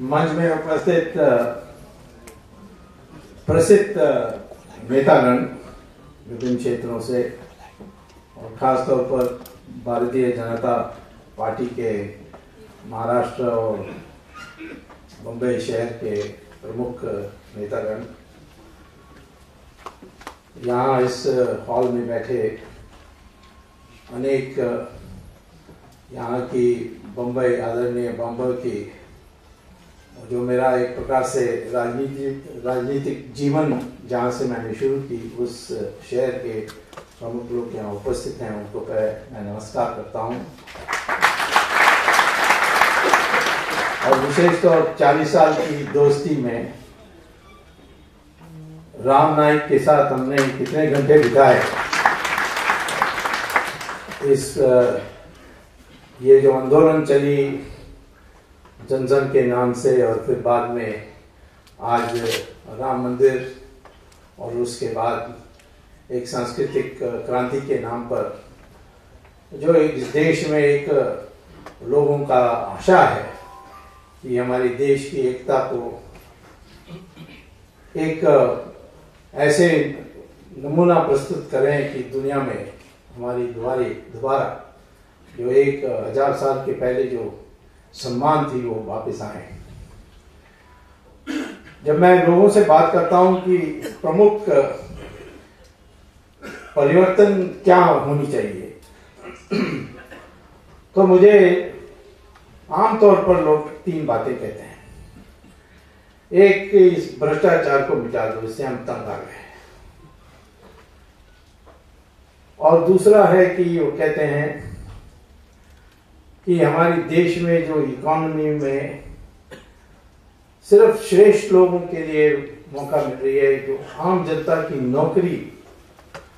मंच में उपस्थित प्रसिद्ध नेतागण विभिन्न क्षेत्रों से और खासतौर पर भारतीय जनता पार्टी के महाराष्ट्र और मुंबई शहर के प्रमुख नेतागण, यहाँ इस हॉल में बैठे अनेक यहाँ की बम्बई, आदरणीय बम्बई की जो मेरा एक प्रकार से राजनीतिक जीवन जहाँ से मैंने शुरू की उस शहर के प्रमुख लोग यहाँ उपस्थित हैं, उनको मैं नमस्कार करता हूँ। और विशेष तौर 40 साल की दोस्ती में राम नाईक के साथ हमने कितने घंटे बिताए। इस ये जो आंदोलन चली जनजन के नाम से और फिर बाद में आज राम मंदिर और उसके बाद एक सांस्कृतिक क्रांति के नाम पर जो इस देश में एक लोगों का आशा है कि हमारे देश की एकता को एक ऐसे नमूना प्रस्तुत करें कि दुनिया में हमारी दोबारा जो 1000 साल के पहले जो सम्मान थी वो वापस आए। जब मैं लोगों से बात करता हूं कि प्रमुख परिवर्तन क्या होनी चाहिए तो मुझे आमतौर पर लोग 3 बातें कहते हैं। एक, इस भ्रष्टाचार को मिटा दो, इससे हम तंग आ गए। और दूसरा है कि वो कहते हैं कि हमारे देश में जो इकोनॉमी में सिर्फ श्रेष्ठ लोगों के लिए मौका मिल रही है, जो आम जनता की नौकरी,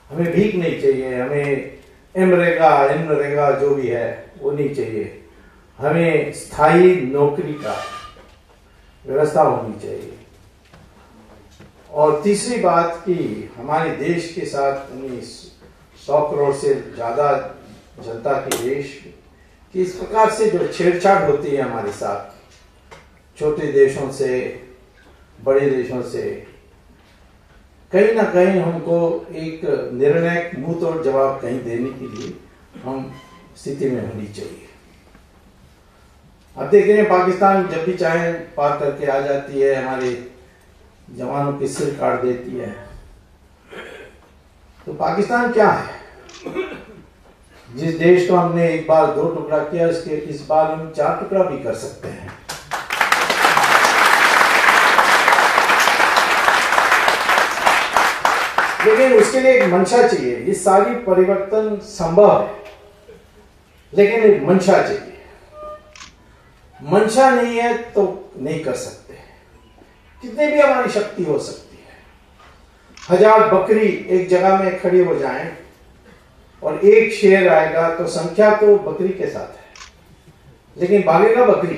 हमें भीख नहीं चाहिए, हमें एनरेगा जो भी है वो नहीं चाहिए, हमें स्थायी नौकरी का व्यवस्था होनी चाहिए। और तीसरी बात कि हमारे देश के साथ 100 करोड़ से ज्यादा जनता के देश कि इस प्रकार से जो छेड़छाड़ होती है हमारे साथ, छोटे देशों से बड़े देशों से, कहीं ना कहीं हमको एक निर्णायक मुंह तोड़ जवाब कहीं देने के लिए हम स्थिति में होनी चाहिए। अब देख रहे हैं पाकिस्तान जब भी चाहे पार करके आ जाती है, हमारे जवानों के सिर काट देती है। तो पाकिस्तान क्या है? जिस देश को हमने एक बार 2 टुकड़ा किया, इस बार हम 4 टुकड़ा भी कर सकते हैं। लेकिन उसके लिए एक मंशा चाहिए। ये सारी परिवर्तन संभव है, लेकिन एक मंशा चाहिए। मंशा नहीं है तो नहीं कर सकते, कितनी भी हमारी शक्ति हो सकती है। 1000 बकरी एक जगह में खड़ी हो जाएं और एक शेर आएगा तो संख्या तो बकरी के साथ है, लेकिन भागेगा बकरी।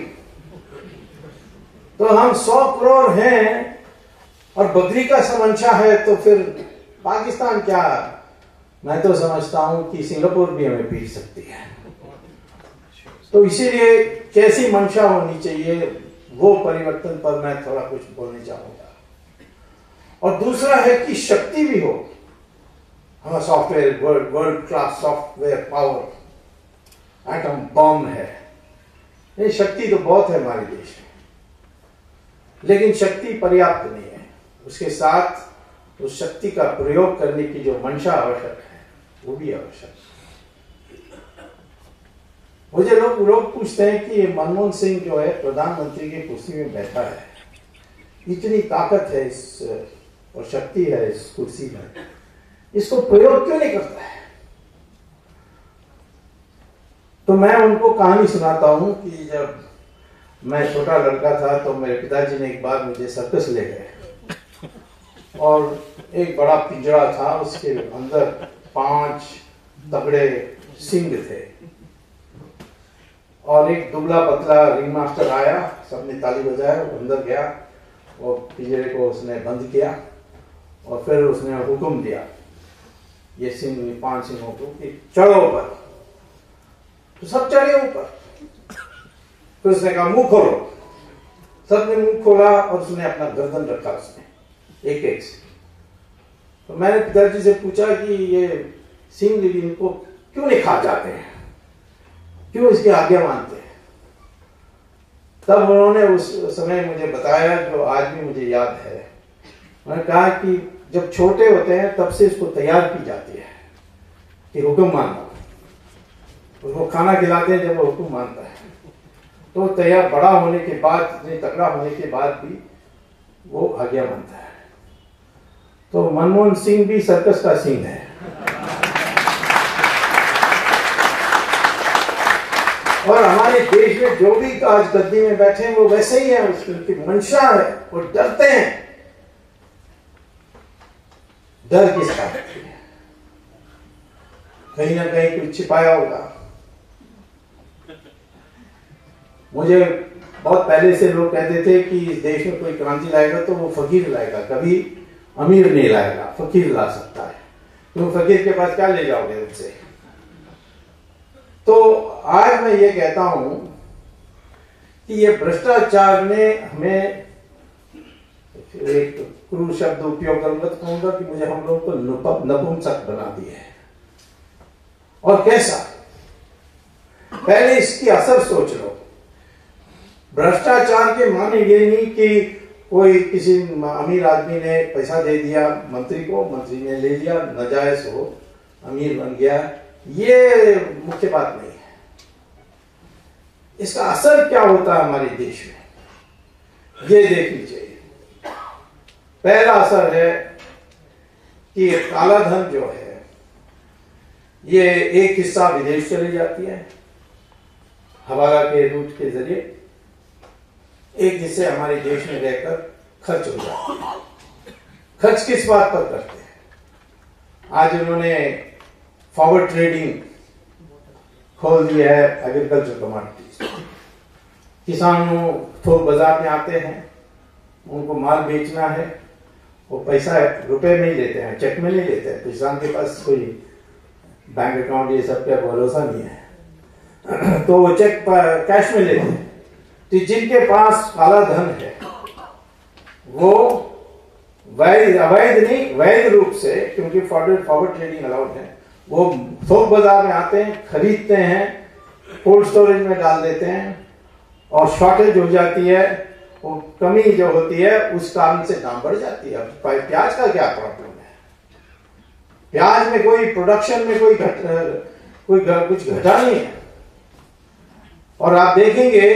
तो हम 100 करोड़ हैं और बकरी का समंशा है, तो फिर पाकिस्तान क्या? मैं तो समझता हूं कि सिंगापुर भी हमें पीट सकती है। तो इसीलिए कैसी मंशा होनी चाहिए, वो परिवर्तन पर मैं थोड़ा कुछ बोलना चाहूंगा। और दूसरा है कि शक्ति भी हो। हमारा software world class software power, atom bomb है। ये शक्ति तो बहुत है हमारे देश में, लेकिन शक्ति पर्याप्त नहीं है। उसके साथ उस शक्ति का प्रयोग करने की जो मंशा आवश्यक है वो भी आवश्यक है। मुझे लोग पूछते हैं कि मनमोहन सिंह जो है प्रधानमंत्री की कुर्सी में बैठा है, इतनी ताकत है इस और शक्ति है इस कुर्सी में, इसको प्रयोग क्यों नहीं करता है? तो मैं उनको कहानी सुनाता हूं कि जब मैं छोटा लड़का था तो मेरे पिताजी ने एक बार मुझे सर्कस ले गए और एक बड़ा पिंजरा था, उसके अंदर 5 तगड़े सिंह थे और एक दुबला पतला रिंग मास्टर आया। सबने ताली बजाया, वो अंदर गया, वो पिंजरे को उसने बंद किया और फिर उसने हुक्म दिया ये 5 सिंहों को कि चढ़ो ऊपर। तो सब चढ़े ऊपर। फिर उसने कहा मुंह खोलो। सबने मुंह खोला और उसने अपना गर्दन रखा उसने एक एक से। तो मैंने पिताजी से पूछा कि ये सिंह इनको क्यों नहीं खा जाते हैं, क्यों इसकी आज्ञा मानते हैं? तब उन्होंने उस समय मुझे बताया, जो आज भी मुझे याद है। उन्होंने कहा कि जब छोटे होते हैं तब से इसको तैयार की जाती है कि हुक्म मानना, उसको खाना खिलाते हैं जब वो हुक्म मानता है, तो तैयार बड़ा होने के बाद, इतने तगड़ा होने के बाद भी वो आज्ञा मानता है। तो मनमोहन सिंह भी सर्कस का सिंह है। और हमारे देश में जो भी आज गद्दी में बैठे हैं वो वैसे ही है, उसकी मंशा है, वो डरते हैं। डर किसका है? कहीं ना कहीं कुछ छिपाया होगा। मुझे बहुत पहले से लोग कहते थे कि इस देश में कोई क्रांति लाएगा तो वो फकीर लाएगा, कभी अमीर नहीं लाएगा, फकीर ला सकता है। तुम फकीर के पास क्या ले जाओगे उनसे? तो आज मैं ये कहता हूं कि ये भ्रष्टाचार ने हमें, एक क्रूर शब्द उपयोग करूंगा तो कहूंगा कि मुझे हम लोग को नपुंसक बना दिया है। और कैसा? पहले इसकी असर सोच लो। भ्रष्टाचार के माने ये नहीं कि कोई किसी अमीर आदमी ने पैसा दे दिया मंत्री को, मंत्री ने ले लिया, नाजायज हो, अमीर बन गया, ये मुख्य बात नहीं है। इसका असर क्या होता है हमारे देश में, ये देखनी चाहिए। पहला असर है कि काला धन जो है ये एक हिस्सा विदेश चली जाती है हवाला के रूट के जरिए, एक हिस्से हमारे देश में रहकर खर्च हो जाती है। खर्च किस बात पर करते हैं? आज उन्होंने फॉरवर्ड ट्रेडिंग खोल दिया है एग्रीकल्चर कमोडिटीज। किसानों थोक बाजार में आते हैं, उनको माल बेचना है, वो पैसा रुपए में ही लेते हैं, चेक में नहीं लेते हैं। किसान के पास कोई बैंक अकाउंट ये सब का भरोसा नहीं है तो वो चेक कैश में लेते हैं। तो जिनके पास काला धन है वो अवैध नहीं, वैध रूप से, क्योंकि फॉरवर्ड ट्रेडिंग अलाउड है, वो थोक बाजार में आते हैं, खरीदते हैं, कोल्ड स्टोरेज में डाल देते हैं और शॉर्टेज हो जाती है, वो कमी जो होती है उस कारण से दाम बढ़ जाती है। प्याज का क्या प्रॉब्लम है? प्याज में कोई प्रोडक्शन में कुछ घटा नहीं है। और आप देखेंगे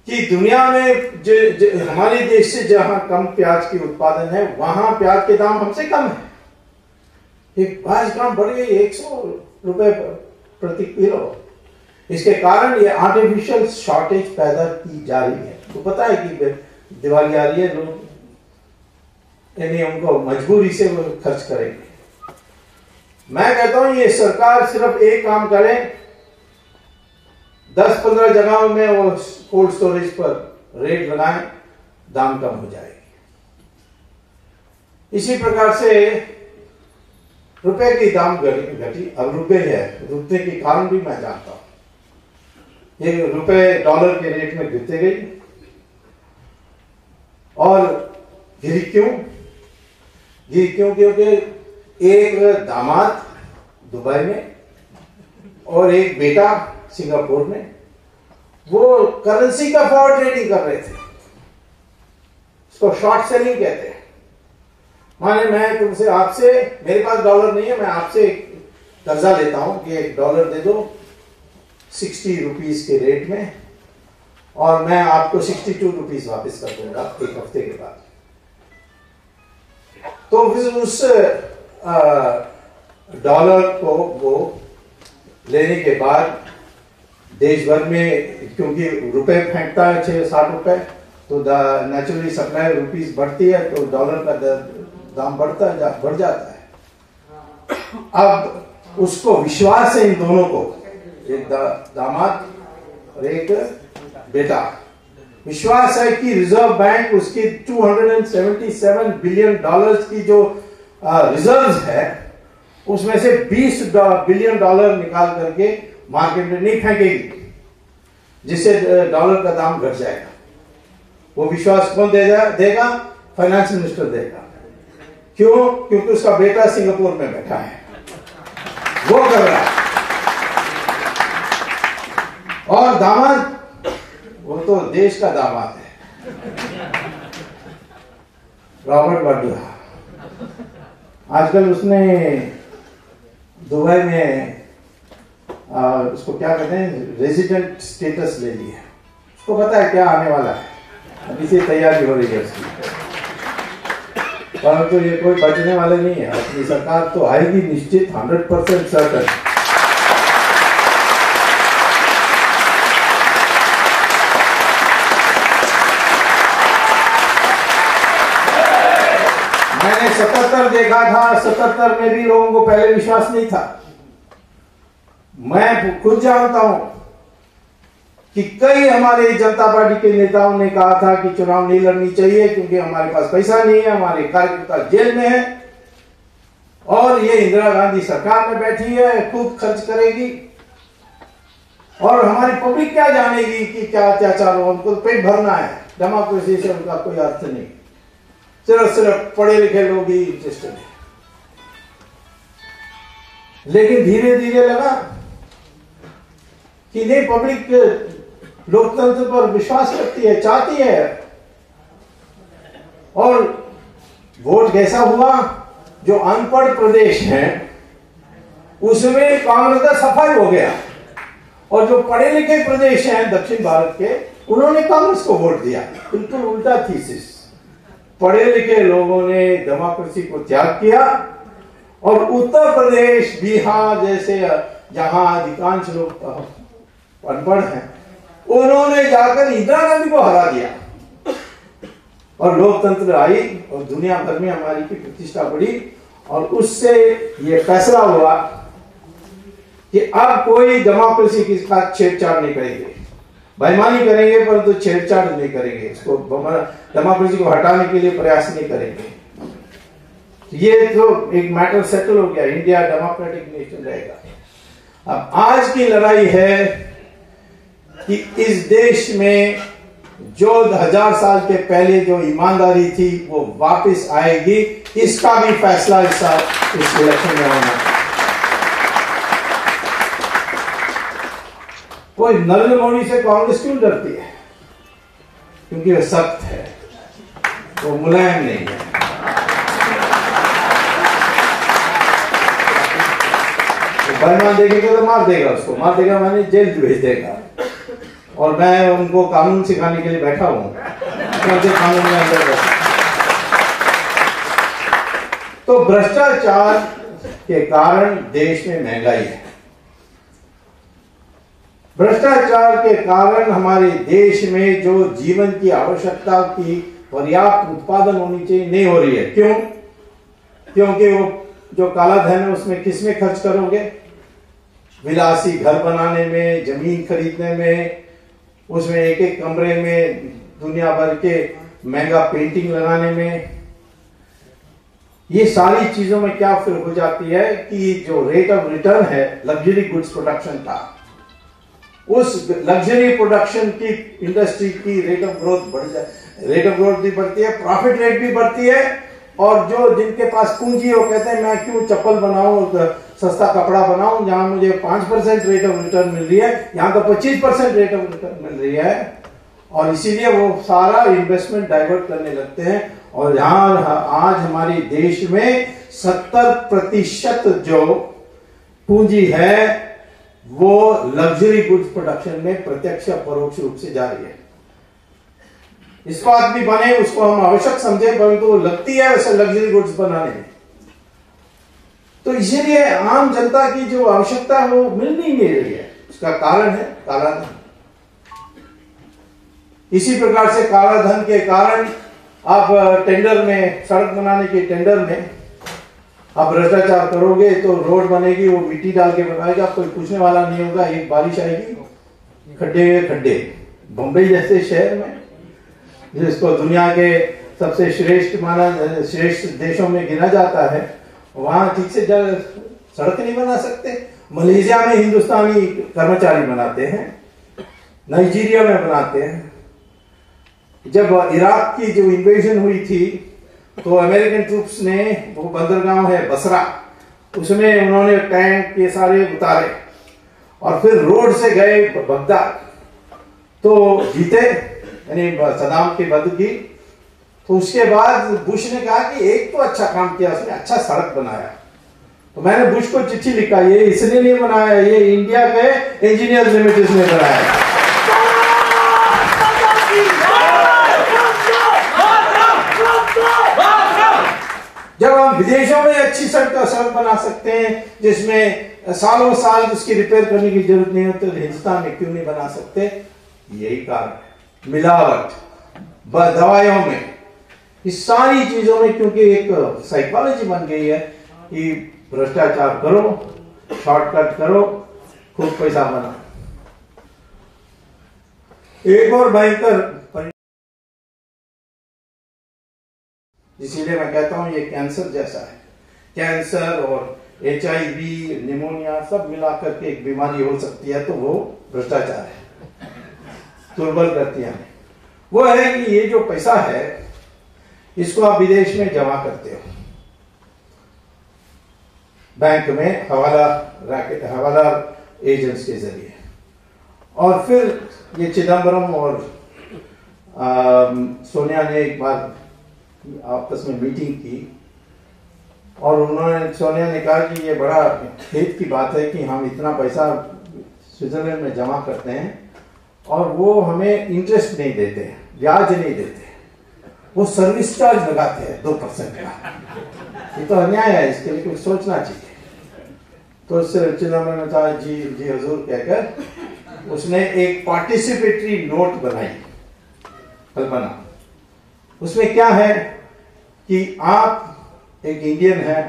कि दुनिया में हमारे देश से जहां कम प्याज की उत्पादन है, वहां प्याज के दाम हमसे कम है। एक प्याज दाम बढ़ गई 100 रुपए प्रति किलो। इसके कारण ये आर्टिफिशियल शॉर्टेज पैदा की जा रही है। तो पता है कि दिवाली आ रही है, लोग यानी उनको मजबूरी से वो खर्च करेंगे। मैं कहता हूं ये सरकार सिर्फ एक काम करे, 10-15 जगहों में वो कोल्ड स्टोरेज पर रेट लगाएं, दाम कम हो जाएगी। इसी प्रकार से रुपए की दाम घटी, अब रुक गई है। रुकने के कारण भी मैं जानता हूं। ये रुपए डॉलर के रेट में गिरते गई और गिरी क्यों? क्योंकि एक दामाद दुबई में और एक बेटा सिंगापुर में वो करेंसी का फॉरवर्ड ट्रेडिंग कर रहे थे। इसको शॉर्ट सेलिंग कहते हैं। माने मैं तुमसे, आपसे, मेरे पास डॉलर नहीं है, मैं आपसे कर्जा लेता हूं कि $1 दे दो 60 रुपीज के रेट में, और मैं आपको 62 रुपीज वापस कर दूंगा एक हफ्ते के बाद। तो उस डॉलर को वो लेने के बाद देश भर में, क्योंकि रुपए फेंकता है 6-7 रुपए, तो नेचुरली सप्लाई रुपीस बढ़ती है, तो डॉलर का दाम बढ़ जाता है। अब उसको विश्वास है इन दोनों को, एक दामाद और एक बेटा, विश्वास है कि रिजर्व बैंक उसकी $277 बिलियन की जो रिजर्व्स है उसमें से $20 बिलियन निकाल करके मार्केट में नहीं फेंकेगी, जिससे डॉलर का दाम घट जाएगा। वो विश्वास कौन देगा? फाइनेंस मिनिस्टर देगा। क्यों? क्योंकि उसका बेटा सिंगापुर में बैठा है, वो कर रहा है। और दामाद, वो तो देश का दामाद है, रॉबर्ट वाड्रा। आजकल उसने दुबई में उसको क्या कहते हैं, रेजिडेंट स्टेटस ले लिया। उसको पता है क्या आने वाला है, अभी से तैयारी हो रही है उसकी। परंतु ये कोई बचने वाले नहीं है, अपनी सरकार तो आएगी निश्चित, 100% सर्टन। मैंने 77 देखा था, 77 में भी लोगों को पहले विश्वास नहीं था। मैं खुद जानता हूं कि कई हमारे जनता पार्टी के नेताओं ने कहा था कि चुनाव नहीं लड़नी चाहिए क्योंकि हमारे पास पैसा नहीं है, हमारे कार्यकर्ता जेल में है और ये इंदिरा गांधी सरकार में बैठी है, खूब खर्च करेगी और हमारी पब्लिक क्या जानेगी कि क्या अत्याचार हो। उनको पेट भरना है, डेमोक्रेसी से उनका कोई अर्थ नहीं, सिर्फ पढ़े लिखे लोग ही इंटरेस्टेड है। लेकिन धीरे धीरे लगा कि नहीं, पब्लिक लोकतंत्र पर विश्वास करती है, चाहती है। और वोट कैसा हुआ? जो अनपढ़ प्रदेश हैं उसमें कांग्रेस का सफाई हो गया और जो पढ़े लिखे प्रदेश हैं दक्षिण भारत के, उन्होंने कांग्रेस को वोट दिया। बिल्कुल उल्टा थीसिस। पढ़े लिखे लोगों ने डेमोक्रेसी को त्याग किया और उत्तर प्रदेश, बिहार जैसे जहां अधिकांश लोग अनपढ़ हैं, उन्होंने जाकर इंदिरा गांधी को हरा दिया और लोकतंत्र आई और दुनिया भर में हमारी की प्रतिष्ठा बढ़ी। और उससे ये फैसला हुआ कि अब कोई डेमोक्रेसी के साथ छेड़छाड़ नहीं करेंगे, बेईमानी करेंगे परंतु छेड़छाड़ नहीं करेंगे, इसको डेमोक्रेसी को हटाने के लिए प्रयास नहीं करेंगे। ये तो एक मैटर सेटल हो गया, इंडिया डेमोक्रेटिक नेशन रहेगा। अब आज की लड़ाई है कि इस देश में जो 1000 साल के पहले जो ईमानदारी थी वो वापस आएगी, इसका भी फैसला इस इलेक्शन में होना है। कोई नरेंद्र मोदी से कांग्रेस क्यों डरती है? क्योंकि वो सख्त है, वो मुलायम नहीं है। बेईमान देखेगा तो मार देगा, उसको मार देगा मैंने जेल भेज देगा। और मैं उनको कानून सिखाने के लिए बैठा हूं, कानून में अंदर। तो भ्रष्टाचार के कारण देश में महंगाई है, भ्रष्टाचार के कारण हमारे देश में जो जीवन की आवश्यकता की पर्याप्त उत्पादन होनी चाहिए नहीं हो रही है। क्यों? क्योंकि वो जो काला धन है उसमें किसमें खर्च करोगे? विलासी घर बनाने में, जमीन खरीदने में, उसमें एक एक कमरे में दुनिया भर के महंगा पेंटिंग लगाने में। ये सारी चीजों में क्या फिर हो जाती है कि जो रेट ऑफ रिटर्न है लग्जरी गुड्स प्रोडक्शन का, उस लग्जरी प्रोडक्शन की इंडस्ट्री की रेट ऑफ ग्रोथ बढ़ जाए, रेट ऑफ ग्रोथ भी बढ़ती है, प्रॉफिट रेट भी बढ़ती है। और जो जिनके पास पूंजी वो कहते हैं मैं क्यों चप्पल बनाऊं, सस्ता कपड़ा बनाऊं, जहां मुझे 5% रेट ऑफ रिटर्न मिल रही है, यहां तो 25% रेट ऑफ रिटर्न मिल रही है। और इसीलिए वो सारा इन्वेस्टमेंट डाइवर्ट करने लगते हैं। और यहां आज हमारे देश में 70% जो पूंजी है वो लग्जरी गुड्स प्रोडक्शन में प्रत्यक्ष या परोक्ष रूप से जा रही है। इसको आदमी बने, उसको हम आवश्यक समझे, परंतु लगती है वैसे लग्जरी गुड्स बनाने में। तो इसीलिए आम जनता की जो आवश्यकता है वो मिल नहीं रही है। उसका कारण है काला धन। इसी प्रकार से काला धन के कारण आप टेंडर में, सड़क बनाने के टेंडर में आप भ्रष्टाचार करोगे तो रोड बनेगी, वो मिट्टी डाल के बनाएगा, कोई पूछने वाला नहीं होगा। एक बारिश आएगी, खड्डे खड्डे। बंबई जैसे शहर में जिसको दुनिया के सबसे श्रेष्ठ देशों में गिना जाता है, वहां ठीक से सड़क नहीं बना सकते। मलेशिया में हिंदुस्तानी कर्मचारी बनाते हैं, नाइजीरिया में बनाते हैं। जब इराक की जो इन्वेजन हुई थी तो अमेरिकन ट्रूप्स ने वो बंदरगाह है बसरा, उसमें उन्होंने टैंक ये सारे उतारे और फिर रोड से गए बगदाद, तो जीते, यानी सदाम की मदद की। तो उसके बाद बुश ने कहा कि एक तो अच्छा काम किया उसने, अच्छा सड़क बनाया। तो मैंने बुश को चिट्ठी लिखा, ये इसने नहीं बनाया, ये इंडिया के इंजीनियर लिमिटेड ने बनाया। जब हम विदेशों में अच्छी सड़क बना सकते हैं जिसमें सालों साल उसकी रिपेयर करने की जरूरत नहीं होती, तो हिंदुस्तान में क्यों नहीं बना सकते? यही कारण है। मिलावट दवाइयों में, इस सारी चीजों में, क्योंकि एक साइकोलॉजी बन गई है कि भ्रष्टाचार करो, शॉर्टकट करो, खूब पैसा बनाओ। एक और भयंकर, इसीलिए मैं कहता हूं ये कैंसर जैसा है। कैंसर और HIV, निमोनिया सब मिलाकर के एक बीमारी हो सकती है, तो वो भ्रष्टाचार है, दुर्बल करती है। वो है कि ये जो पैसा है इसको आप विदेश में जमा करते हो, बैंक में हवाला एजेंट्स के जरिए, और फिर ये चिदम्बरम और सोनिया ने एक बार आपस में मीटिंग की और सोनिया ने कहा कि ये बड़ा खेद की बात है कि हम इतना पैसा स्विट्जरलैंड में जमा करते हैं और वो हमें इंटरेस्ट नहीं देते, ब्याज नहीं देते, वो सर्विस चार्ज लगाते हैं 2% का। ये तो अन्याय है, इसके लिए कुछ सोचना चाहिए। तो चिदम्बरम ने कहा जी जी हुजूर कहकर उसने एक पार्टिसिपेटरी नोट बनाई, कल्पना। उसमें क्या है कि आप एक इंडियन है,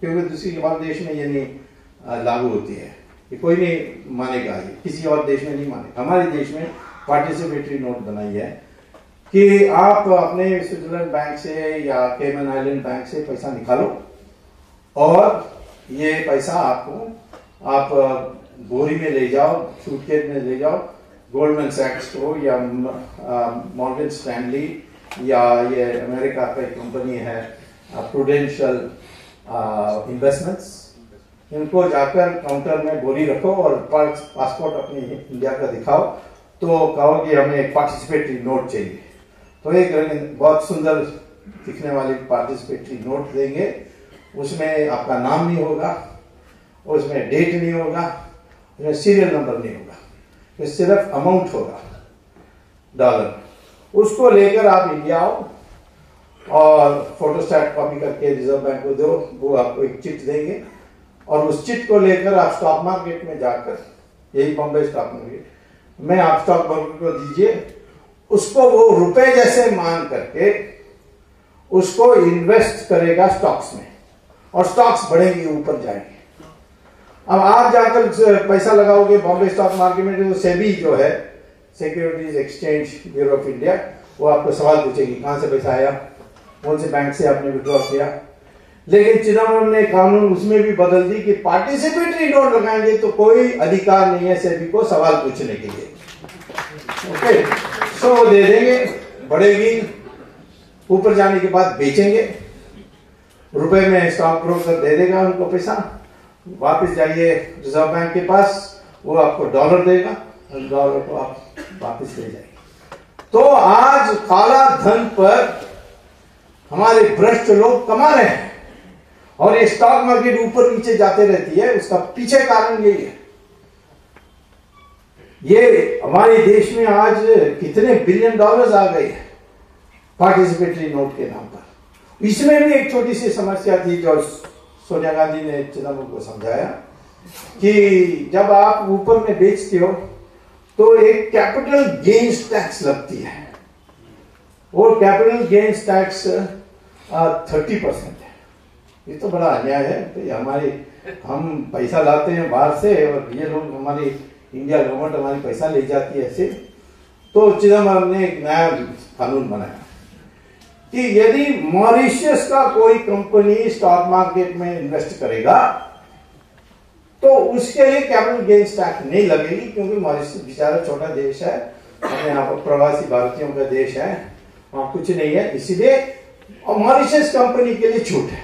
क्योंकि दूसरी और देश में ये नहीं लागू होती है, कि कोई नहीं मानेगा, ये किसी और देश में नहीं मानेगा। हमारे देश में पार्टिसिपेटरी नोट बनाई है कि आप अपने स्विट्जरलैंड बैंक से या केमन आइलैंड बैंक से पैसा निकालो और ये पैसा आपको आप बोरी में ले जाओ, सूटकेस में ले जाओ, गोल्डमैन सैक्स को या मॉर्गन स्टैनली या ये अमेरिका का कंपनी है प्रूडेंशियल इन्वेस्टमेंट्स, इनको जाकर काउंटर में बोली रखो और पासपोर्ट अपने इंडिया का दिखाओ, तो कहो कि हमें एक पार्टिसिपेटरी नोट चाहिए। तो एक बहुत सुंदर दिखने वाली पार्टिसिपेटरी नोट देंगे, उसमें आपका नाम नहीं होगा, उसमें डेट नहीं होगा, उसमें सीरियल नंबर नहीं होगा, तो सिर्फ अमाउंट होगा डॉलर। उसको लेकर आप इंडिया आओ और फोटोस्टैट कॉपी करके रिजर्व बैंक को दो, वो आपको एक चिट देंगे और उस चिट को लेकर आप स्टॉक मार्केट में जाकर, यही बॉम्बे स्टॉक मार्केट में आप स्टॉक ब्रोकर को दीजिए, उसको वो रुपए जैसे मान करके उसको इन्वेस्ट करेगा स्टॉक्स में और स्टॉक्स बढ़ेंगे, ऊपर जाएंगे। अब आप जाकर पैसा लगाओगे बॉम्बे स्टॉक मार्केट में, तो सेबी जो है securities exchange bureau of India, वो आपको सवाल पूछेगी कहां से पैसा आया, कौन से बैंक से आपने विड्रॉ किया। लेकिन चिदम्बरम ने कानून उसमें भी बदल दी कि पार्टिसिपेटरी नोट लगाएंगे तो कोई अधिकार नहीं है सेबी को सवाल पूछने के लिए। ओके, सो वो दे देंगे, बढ़ेगी, ऊपर जाने के बाद बेचेंगे, रुपए में स्टॉक ब्रोकर दे देगा उनको पैसा, वापस जाइए रिजर्व बैंक के पास, वो आपको डॉलर देगा, डॉलर को आप वापस ले जाएंगे। तो आज काला धन पर हमारे भ्रष्ट लोग कमा रहे हैं और ये स्टॉक मार्केट ऊपर नीचे जाते रहती है, उसका पीछे कारण यही है। ये हमारे देश में आज कितने बिलियन डॉलर्स आ गए हैं पार्टिसिपेटरी नोट के नाम पर। इसमें भी एक छोटी सी समस्या थी जो सोनिया गांधी ने चिदम्बरम को समझाया कि जब आप ऊपर में बेचते हो तो एक कैपिटल गेन्स टैक्स लगती है और कैपिटल गेन्स टैक्स 30% है। ये तो बड़ा अन्याय है। तो हम पैसा लाते हैं बाहर से और ये लोग, हमारी इंडिया गवर्नमेंट हमारी पैसा ले जाती है ऐसे। तो चिदम्बरम ने एक नया कानून बनाया कि यदि मॉरिशस का कोई कंपनी स्टॉक मार्केट में इन्वेस्ट करेगा तो उसके लिए कैपिटल गेन्स टैक्स नहीं लगेगी, क्योंकि मॉरिशस बेचारा छोटा देश है, हमें यहाँ पर प्रवासी भारतीयों का देश है, वहां कुछ नहीं है, इसीलिए मॉरिशस कंपनी के लिए छूट है।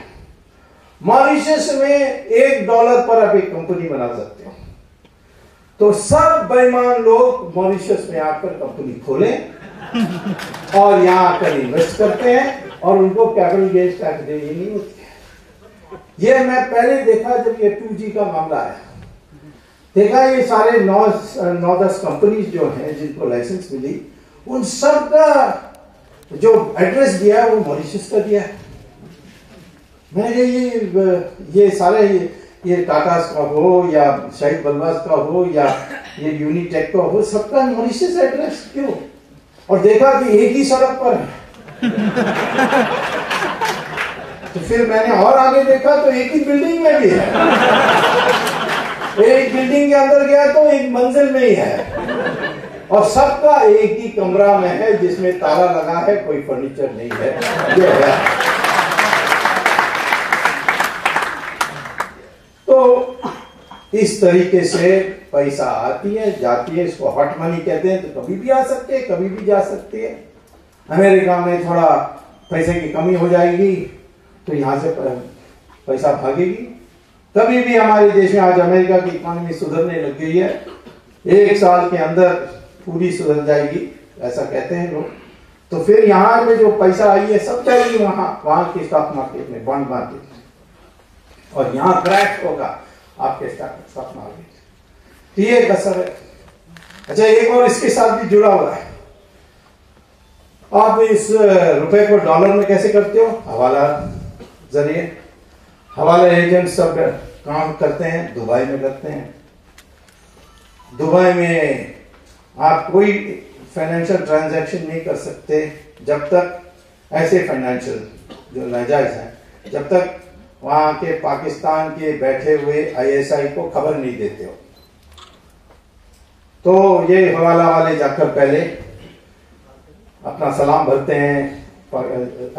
मॉरिशस में $1 पर आप एक कंपनी बना सकते हो। तो सब बेईमान लोग मॉरिशस में आकर कंपनी खोलें और यहां आकर इन्वेस्ट करते हैं और उनको कैपिटल गेन्स टैक्स देनी नहीं होती है। ये मैं पहले देखा जब ये 2G का मामला आया, देखा ये सारे 9-10 कंपनीज जो हैं जिनको लाइसेंस मिली, उन सब का जो एड्रेस दिया है वो मॉरिशस का दिया है। मैंने ये सारे ये टाटास का हो या शाहिद बलवास का हो या ये यूनिटेक का हो, सबका मॉरिशस एड्रेस क्यों? और देखा कि एक ही सड़क पर है। तो फिर मैंने और आगे देखा तो एक ही बिल्डिंग में भी है, एक बिल्डिंग के अंदर गया तो एक मंजिल में ही है और सबका एक ही कमरा में है जिसमें ताला लगा है, कोई फर्नीचर नहीं है। ये है। तो इस तरीके से पैसा आती है जाती है, इसको हॉट मनी कहते हैं। तो कभी भी आ सकते हैं, कभी भी जा सकते हैं। अमेरिका में थोड़ा पैसे की कमी हो जाएगी तो यहां से पैसा भागेगी। कभी भी हमारे देश में, आज अमेरिका की इकोनॉमी सुधरने लग गई है, 1 साल के अंदर पूरी सुधर जाएगी ऐसा कहते हैं लोग। तो फिर यहाँ में जो पैसा आई है सब जाएगी वहां के स्टॉक मार्केट में, बॉन्ड मार्केट में, और यहाँ क्रैश होगा आपके स्टॉक मार्केट। तो ये एक असर है। अच्छा, एक और इसके साथ भी जुड़ा हुआ है। आप इस रुपए को डॉलर में कैसे करते हो? हवाला जरिए। हवाला एजेंट सब काम करते हैं, दुबई में करते हैं। दुबई में आप कोई फाइनेंशियल ट्रांजैक्शन नहीं कर सकते जब तक, ऐसे फाइनेंशियल जो नाजायज है, जब तक वहां के पाकिस्तान के बैठे हुए ISI को खबर नहीं देते हो। तो ये हवाला वाले जाकर पहले अपना सलाम भरते हैं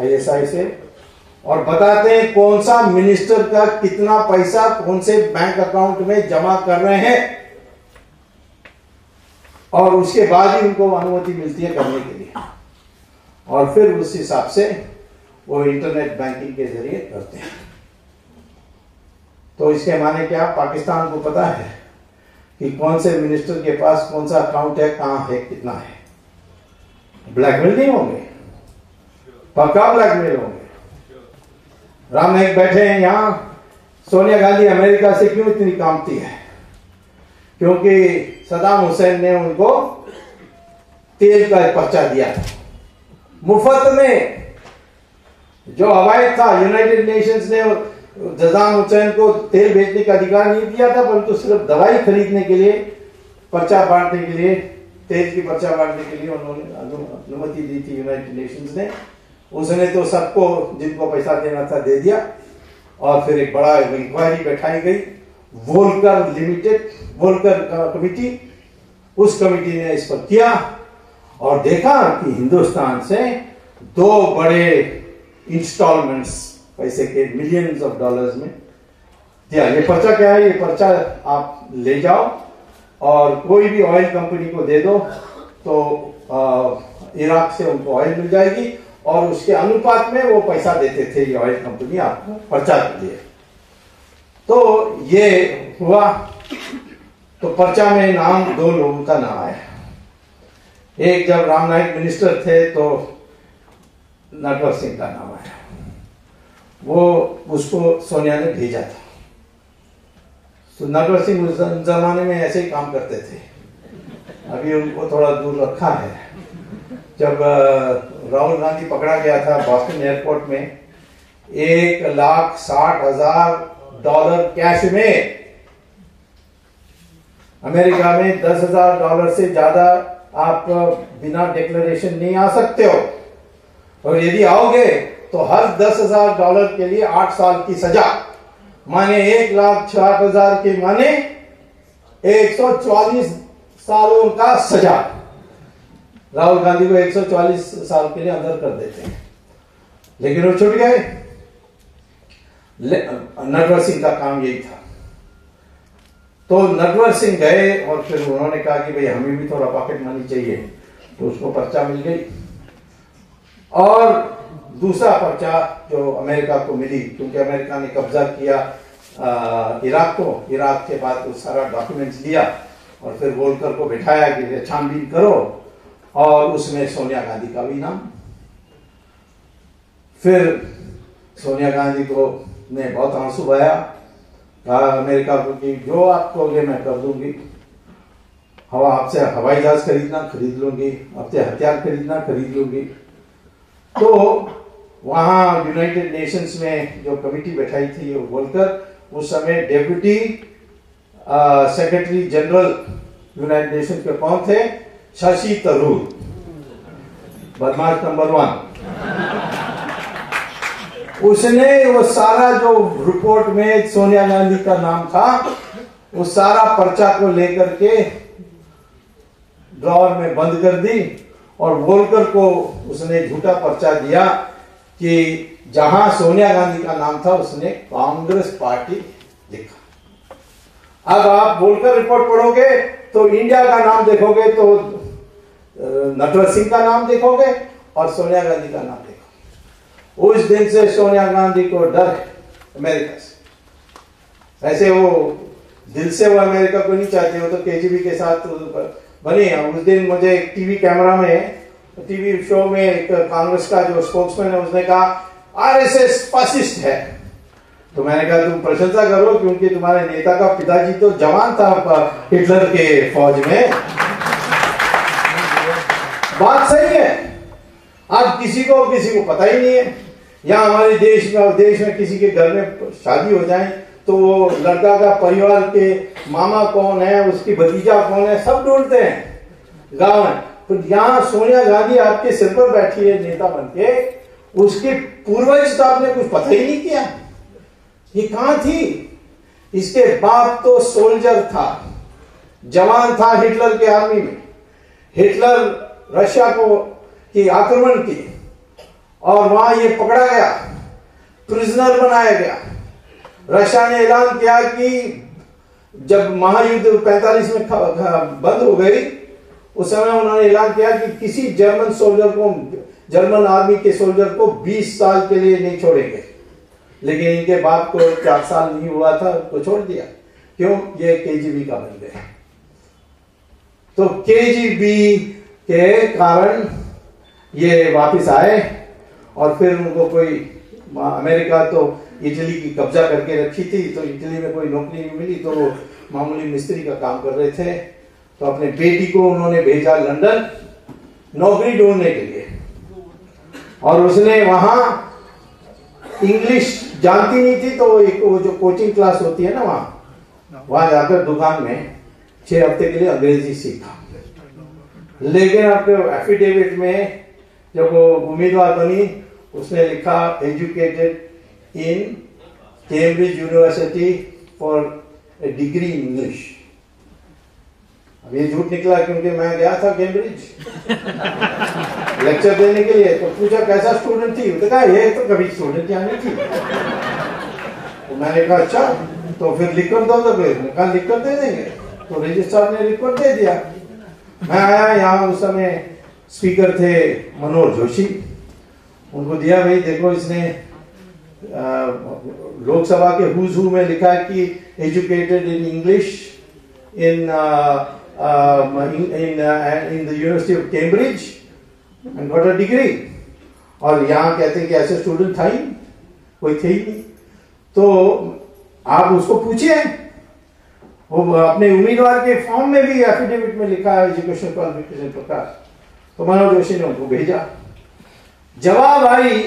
ISI से और बताते हैं कौन सा मिनिस्टर का कितना पैसा कौन से बैंक अकाउंट में जमा कर रहे हैं, और उसके बाद ही उनको अनुमति मिलती है करने के लिए। और फिर उस हिसाब से वो इंटरनेट बैंकिंग के जरिए करते हैं। तो इसके माने क्या, पाकिस्तान को पता है कि कौन से मिनिस्टर के पास कौन सा अकाउंट है, कहां है, कितना है। ब्लैकमेल नहीं होंगे, पक्का ब्लैकमेल होंगे। राम नाईक बैठे हैं यहां, सोनिया गांधी अमेरिका से क्यों इतनी कामती है? क्योंकि सदाम हुसैन ने उनको तेल का पर्चा दिया था मुफ्त में, जो अवैध था। यूनाइटेड नेशंस ने सदाम हुसैन को तेल बेचने का अधिकार नहीं दिया था, परंतु सिर्फ दवाई खरीदने के लिए, पर्चा बांटने के लिए, तेल की पर्चा बांटने के लिए उन्होंने अनुमति दी थी यूनाइटेड नेशंस ने। उसने तो सबको जिनको पैसा देना था दे दिया। और फिर एक बड़ा इंक्वायरी बैठाई गई, वोल्कर कमिटी। उस कमिटी ने इस पर किया और देखा कि हिंदुस्तान से 2 बड़े इंस्टॉलमेंट्स पैसे के $मिलियंस में दिया। ये पर्चा क्या है? ये पर्चा आप ले जाओ और कोई भी ऑयल कंपनी को दे दो, तो इराक से उनको ऑयल मिल जाएगी, और उसके अनुपात में वो पैसा देते थे ये ऑयल कंपनी आपको पर्चा के लिए। तो ये हुआ। तो पर्चा में नाम 2 लोगों का नाम आया। एक जब राम नाईक मिनिस्टर थे तो नटवर सिंह का नाम आया, वो उसको सोनिया ने भेजा था। तो नटवर सिंह उस जमाने में ऐसे ही काम करते थे, अभी उनको थोड़ा दूर रखा है। जब राहुल गांधी पकड़ा गया था बॉस्टन एयरपोर्ट में, $1,60,000 कैश में, अमेरिका में $10,000 से ज्यादा आप बिना डिक्लेरेशन नहीं आ सकते हो, और यदि आओगे तो हर $10,000 के लिए 8 साल की सजा, माने 1,60,000 के माने 144 सालों का सजा। राहुल गांधी को 144 साल के लिए अंदर कर देते हैं, लेकिन वो छूट गए। नटवर सिंह का काम यही था। तो नटवर सिंह गए और फिर उन्होंने कहा कि भाई हमें भी थोड़ा पॉकेट मनी चाहिए, तो उसको पर्चा मिल गई। और दूसरा पर्चा जो अमेरिका को मिली, क्योंकि अमेरिका ने कब्जा किया इराक को, इराक के बाद वो सारा डॉक्यूमेंट्स लिया और फिर वोल्कर को बिठाया कि छानबीन करो, और उसमें सोनिया गांधी का भी नाम। फिर सोनिया गांधी को ने बहुत आंसू बहाया, कहा अमेरिका को कि जो आप कहोगे मैं कर दूंगी, आपसे हवाई जहाज खरीदना खरीद लूंगी, आपसे हथियार खरीदना खरीद लूंगी। तो वहां यूनाइटेड नेशंस में जो कमेटी बैठाई थी वो बोलकर, उस समय deputy secretary general United Nations के कौन थे? शशि थरूर, बदमाश नंबर 1। उसने वो सारा जो रिपोर्ट में सोनिया गांधी का नाम था, वो सारा पर्चा को लेकर के ड्रॉवर में बंद कर दी, और वोल्कर को उसने झूठा पर्चा दिया कि जहां सोनिया गांधी का नाम था उसने कांग्रेस पार्टी लिखा। अब आप वोल्कर रिपोर्ट पढ़ोगे तो इंडिया का नाम देखोगे तो नटवर सिंह का नाम देखोगे और सोनिया गांधी का नाम देखोगे। उस दिन से सोनिया गांधी को डर है अमेरिका से। ऐसे वो दिल से वो अमेरिका को नहीं चाहते, हो तो केजीबी के साथ बने। उस दिन मुझे एक टीवी कैमरा में, टीवी शो में एक कांग्रेस का जो स्पोक्समैन है उसने कहा आरएसएस फासिस्ट है। तो मैंने कहा तुम प्रशंसा करो, क्योंकि तुम्हारे नेता का पिताजी तो जवान था हिटलर के फौज में। बात सही है। अब किसी को पता ही नहीं है। यहाँ हमारे देश में किसी के घर में शादी हो जाए तो वो लड़का का परिवार के मामा कौन है, उसकी भतीजा कौन है, सब ढूंढते हैं गांव में। तो यहाँ सोनिया गांधी आपके सिर पर बैठी है नेता बनके, उसके पूर्वज तो आपने कुछ पता ही नहीं किया। ये कहां थी? इसके बाप तो सोल्जर था, जवान था हिटलर के आर्मी में। हिटलर रशिया को की आक्रमण की और वहां ये पकड़ा गया, प्रिजनर बनाया गया। रशिया ने ऐलान किया कि जब महायुद्ध 45 में बंद हो गई, उस समय उन्होंने ऐलान किया कि किसी जर्मन सोल्जर को, जर्मन आर्मी के सोल्जर को 20 साल के लिए नहीं छोड़ेंगे। लेकिन इनके बाप को 4 साल नहीं हुआ था तो छोड़ दिया। क्यों? ये केजीबी का बन गए। तो केजीबी के कारण ये वापस आए और फिर उनको कोई, अमेरिका तो इटली की कब्जा करके रखी थी, तो इटली में कोई नौकरी नहीं मिली, तो वो मामूली मिस्त्री का काम कर रहे थे। तो अपने बेटी को उन्होंने भेजा लंदन नौकरी ढूंढने के लिए, और उसने वहां इंग्लिश जानती नहीं थी, तो वो जो कोचिंग क्लास होती है ना, वहां जाकर दुकान में 6 हफ्ते के लिए अंग्रेजी सीखा। लेकिन आपके एफिडेविट में जब वो उम्मीदवार बनी, उसने लिखा educated in Cambridge university for a degree in English. अब ये झूठ निकला क्योंकि मैं गया था कैम्ब्रिज लेक्चर देने के लिए। तो पूछा कैसा स्टूडेंट थी, तो कहा ये तो कभी स्टूडेंट यहाँ नहीं थी। तो मैंने कहा अच्छा, तो फिर लिख कर दो। तो कहा लिख कर दे देंगे। तो रजिस्ट्रार ने लिख कर दे दिया। मैं आया यहाँ, उस समय स्पीकर थे मनोहर जोशी, उनको दिया, भाई देखो इसने लोकसभा के हुज हू में लिखा है कि educated in English in the university of Cambridge and got a degree. और यहाँ कहते हैं कि ऐसे स्टूडेंट था ही कोई, थे ही नहीं। तो आप उसको पूछिए, वो अपने उम्मीदवार के फॉर्म में भी एफिडेविट में लिखा है एजुकेशन क्वालिफिकेशन प्रकार। तो मनोहर जोशी ने उनको भेजा। जवाब आई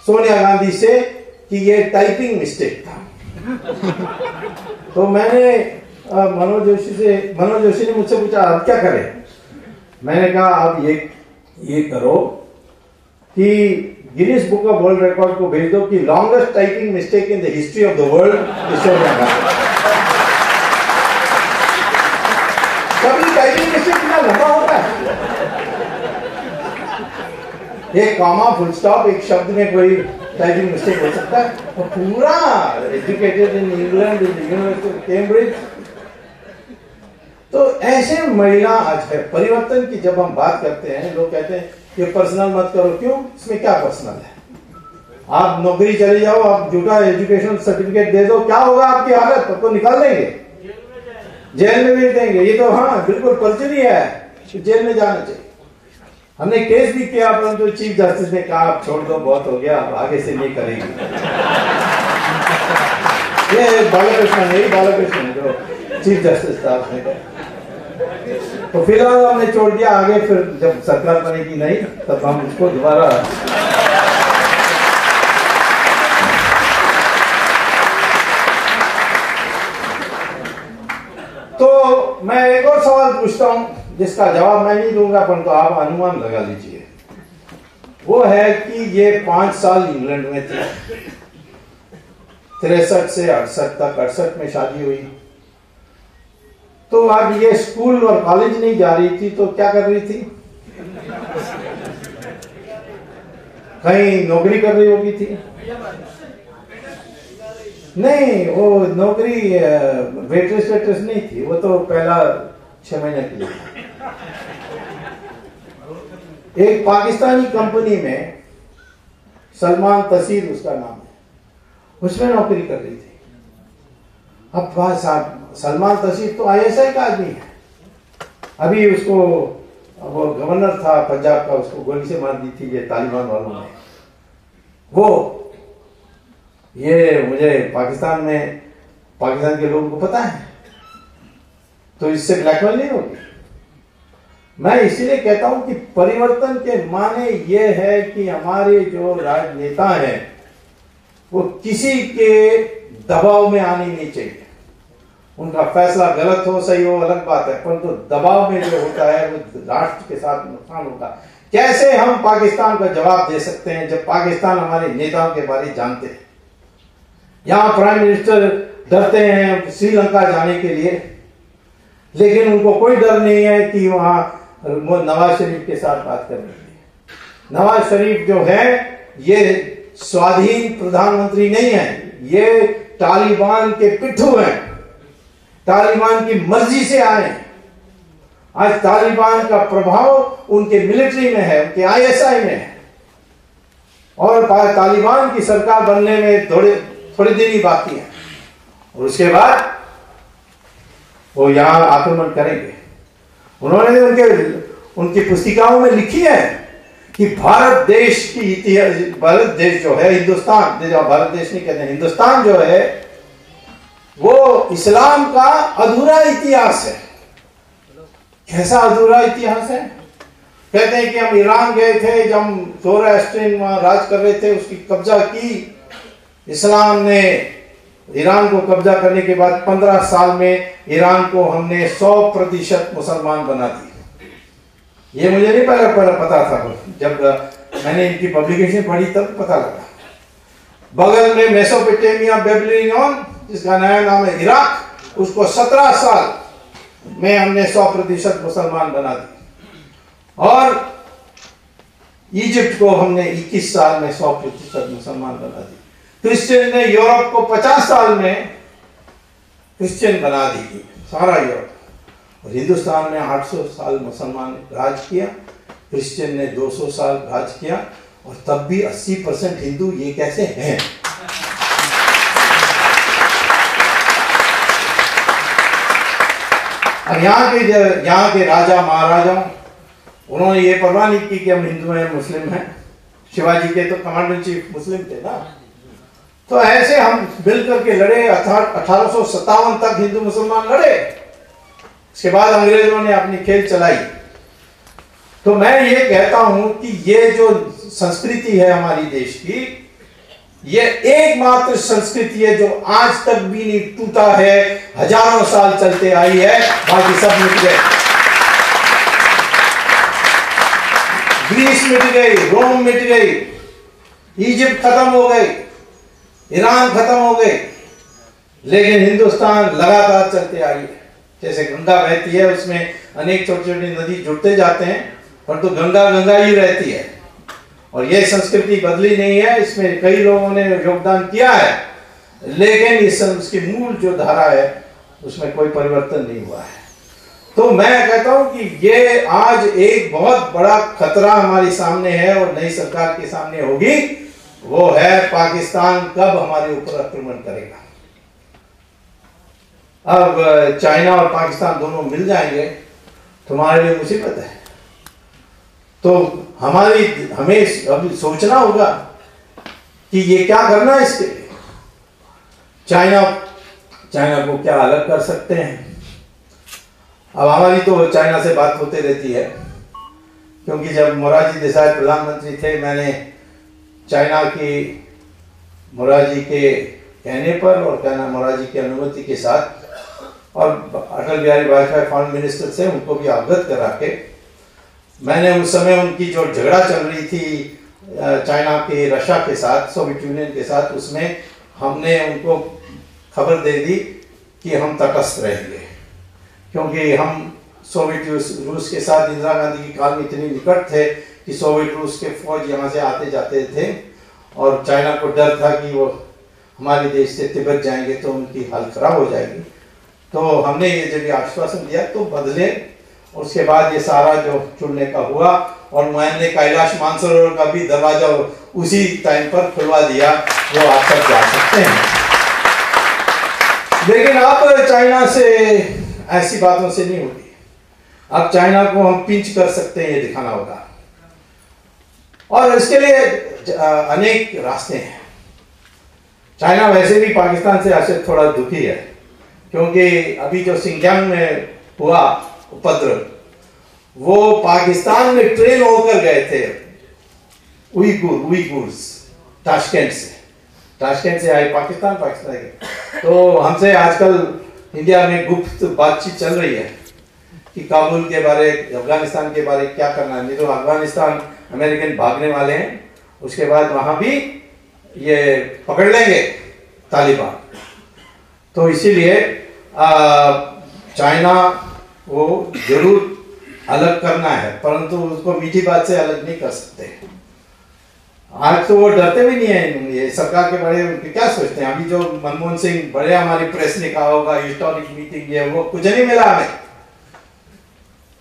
सोनिया गांधी से कि ये टाइपिंग मिस्टेक था। तो मैंने मनोहर जोशी ने मुझसे पूछा अब क्या करें? मैंने कहा अब ये करो कि Guinness book of world record को भेज दो कि longest typing mistake in the history of the world is Sonia Gandhi. कभी टाइपिंग मिस्टेक कितना लंबा होता है? एक कॉमा, फुल स्टॉप, एक शब्द में कोई टाइपिंग मिस्टेक हो सकता है। और पूरा educated in England in university of Cambridge. तो ऐसे महिला आज है। परिवर्तन की जब हम बात करते हैं, लोग कहते हैं ये पर्सनल मत करो। क्यों? इसमें क्या पर्सनल है? आप नौकरी चले जाओ, आप झूठा एजुकेशन सर्टिफिकेट दे दो, क्या होगा आपकी हालत? आपको निकाल देंगे, जेल में भेज देंगे। ये तो हाँ बिल्कुल पर्जरी है, जेल में जाना चाहिए। हमने केस भी किया, परंतु चीफ जस्टिस ने कहा आप छोड़ दो, बहुत हो गया, आगे से नहीं करेंगे। ये बालाकृष्ण जो चीफ जस्टिस था उसने कहा। तो फिलहाल हमने छोड़ दिया, आगे फिर जब सरकार बनेगी नहीं तब हम उसको दोबारा। तो मैं एक और सवाल पूछता हूं जिसका जवाब मैं नहीं दूंगा, परंतु आप अनुमान लगा लीजिए। वो है कि ये 5 साल इंग्लैंड में थे, 63 से 68 तक, 68 में शादी हुई। तो अब ये स्कूल और कॉलेज नहीं जा रही थी तो क्या कर रही थी? कहीं नौकरी कर रही होगी थी? नहीं, वो नौकरी वेट्रेस नहीं थी, वो तो पहला 6 महीने के लिए। एक पाकिस्तानी कंपनी में, सलमान तसीर उसका नाम है, उसमें नौकरी कर रही थी। अब भाई साहब, सलमान तसीर तो ISI का आदमी है। अभी उसको, वो गवर्नर था पंजाब का, उसको गोली से मार दी थी ये तालिबान वालों ने। वो ये मुझे पाकिस्तान के लोगों को पता है, तो इससे ब्लैकमेल नहीं होगी। मैं इसीलिए कहता हूं कि परिवर्तन के माने ये है कि हमारे जो राजनेता हैं वो किसी के दबाव में आने नहीं चाहिए। उनका फैसला गलत हो सही हो अलग बात है, परंतु दबाव में जो होता है वो राष्ट्र के साथ नुकसान होता है। कैसे हम पाकिस्तान का जवाब दे सकते हैं जब पाकिस्तान हमारे नेताओं के बारे में जानते हैं? यहां प्राइम मिनिस्टर डरते हैं श्रीलंका जाने के लिए, लेकिन उनको कोई डर नहीं है कि वहां नवाज शरीफ के साथ बात करने के लिए। नवाज शरीफ जो है ये स्वाधीन प्रधानमंत्री नहीं है, ये तालिबान के पिट्ठू हैं, तालिबान की मर्जी से आए। आज तालिबान का प्रभाव उनके मिलिट्री में है, उनके ISI में है, और तालिबान की सरकार बनने में थोड़े दिन ही बाकी है, और उसके बाद वो यहां आक्रमण करेंगे। उन्होंने उनकी पुस्तिकाओं में लिखी है कि भारत देश की इतिहास, भारत देश जो है, हिंदुस्तान जो भारत देश नहीं कहते, हिंदुस्तान जो है वो इस्लाम का अधूरा इतिहास है। कैसा अधूरा इतिहास है? कहते हैं कि हम ईरान गए थे, जब हम ज़ोरास्ट्रियन वहां राज कर रहे थे, उसकी कब्जा की इस्लाम ने। ईरान को कब्जा करने के बाद 15 साल में ईरान को हमने 100% मुसलमान बना दी। ये मुझे नहीं पहले पता था, जब मैंने इनकी पब्लिकेशन पढ़ी तब पता लगा। बगल में मेसोपोटामिया बेबीलोन, जिसका नया नाम है इराक, उसको 17 साल में हमने 100% मुसलमान बना दी, और इजिप्ट को हमने 21 साल में 100% मुसलमान बना दी। क्रिश्चियन ने यूरोप को 50 साल में क्रिश्चियन बना दी, सारा यूरोप। और हिंदुस्तान में 800 साल मुसलमान राज किया, क्रिश्चियन ने 200 साल राज किया, और तब भी 80% हिंदू। ये कैसे हैं? अब यहाँ के राजा महाराजाओं, उन्होंने ये परवाह नहीं की कि हम हिंदू हैं मुस्लिम हैं। शिवाजी के तो कमांडर इन चीफ मुस्लिम थे ना। तो ऐसे हम मिलकर के लड़े, 1857 तक हिंदू मुसलमान लड़े। उसके बाद अंग्रेजों ने अपनी खेल चलाई। तो मैं ये कहता हूं कि ये जो संस्कृति है हमारी देश की, ये एकमात्र संस्कृति है जो आज तक भी नहीं टूटा है, हजारों साल चलते आई है, बाकी सब मिट गए। ग्रीस मिट गई, रोम मिट गई, इजिप्ट खत्म हो गई, ईरान खत्म हो गई, लेकिन हिंदुस्तान लगातार चलते आ रही है। जैसे गंगा बहती है, उसमें अनेक छोटे छोटे नदी जुड़ते जाते हैं, परंतु गंगा गंगा ही रहती है। और ये संस्कृति बदली नहीं है, इसमें कई लोगों ने योगदान किया है, लेकिन इसकी मूल जो धारा है उसमें कोई परिवर्तन नहीं हुआ है। तो मैं कहता हूं कि ये आज एक बहुत बड़ा खतरा हमारे सामने है और नई सरकार के सामने होगी, वो है पाकिस्तान कब हमारे ऊपर आक्रमण करेगा। अब चाइना और पाकिस्तान दोनों मिल जाएंगे तो हमारे लिए मुसीबत है। तो हमें अभी सोचना होगा कि ये क्या करना है इसके लिए। चाइना को क्या अलग कर सकते हैं। अब हमारी तो चाइना से बात होते रहती है, क्योंकि जब मोरारजी देसाई प्रधानमंत्री थे, मैंने चाइना की मोरारजी के कहने पर और मोरारजी की अनुमति के साथ और अटल बिहारी वाजपेयी फॉरेन मिनिस्टर से उनको भी अवगत करा के, मैंने उस समय उनकी जो झगड़ा चल रही थी चाइना के रशिया के साथ, सोवियत यूनियन के साथ, उसमें हमने उनको खबर दे दी कि हम तटस्थ रहेंगे, क्योंकि हम सोवियत रूस के साथ इंदिरा गांधी की काल में इतनी निकट थे कि सोवियत रूस के फौज यहाँ से आते जाते थे और चाइना को डर था कि वो हमारे देश से तिब्बत जाएंगे तो उनकी हालत खराब हो जाएगी। तो हमने ये जब आश्वासन दिया तो बदले, उसके बाद ये सारा जो चुनने का हुआ और मैंने कैलाश मानसरोवर का भी दरवाजा उसी टाइम पर खुलवा दिया, वो आप सब जा सकते हैं। लेकिन अब चाइना से ऐसी बातों से नहीं होगी। अब चाइना को हम पिंच कर सकते हैं, ये दिखाना होगा, और इसके लिए अनेक रास्ते हैं। चाइना वैसे भी पाकिस्तान से ऐसे थोड़ा दुखी है, क्योंकि अभी जो सिंजांग में हुआ उपद्रव, वो पाकिस्तान में ट्रेन होकर गए थे उइगुर्स ताशकंद से आए पाकिस्तान के। तो हमसे आजकल इंडिया में गुप्त बातचीत चल रही है कि काबुल के बारे, अफगानिस्तान के बारे क्या करना है। नहीं तो अफगानिस्तान अमेरिकन भागने वाले हैं, उसके बाद वहां भी ये पकड़ लेंगे तालिबान। तो इसीलिए चाइना को जरूर अलग करना है, परंतु उसको मीठी बात से अलग नहीं कर सकते। आज तो वो डरते भी नहीं है ये सरकार के बारे में, क्या सोचते हैं। अभी जो मनमोहन सिंह बड़े हमारी प्रेस ने कहा होगा हिस्टोरिक मीटिंग है, वो कुछ नहीं मिला हमें।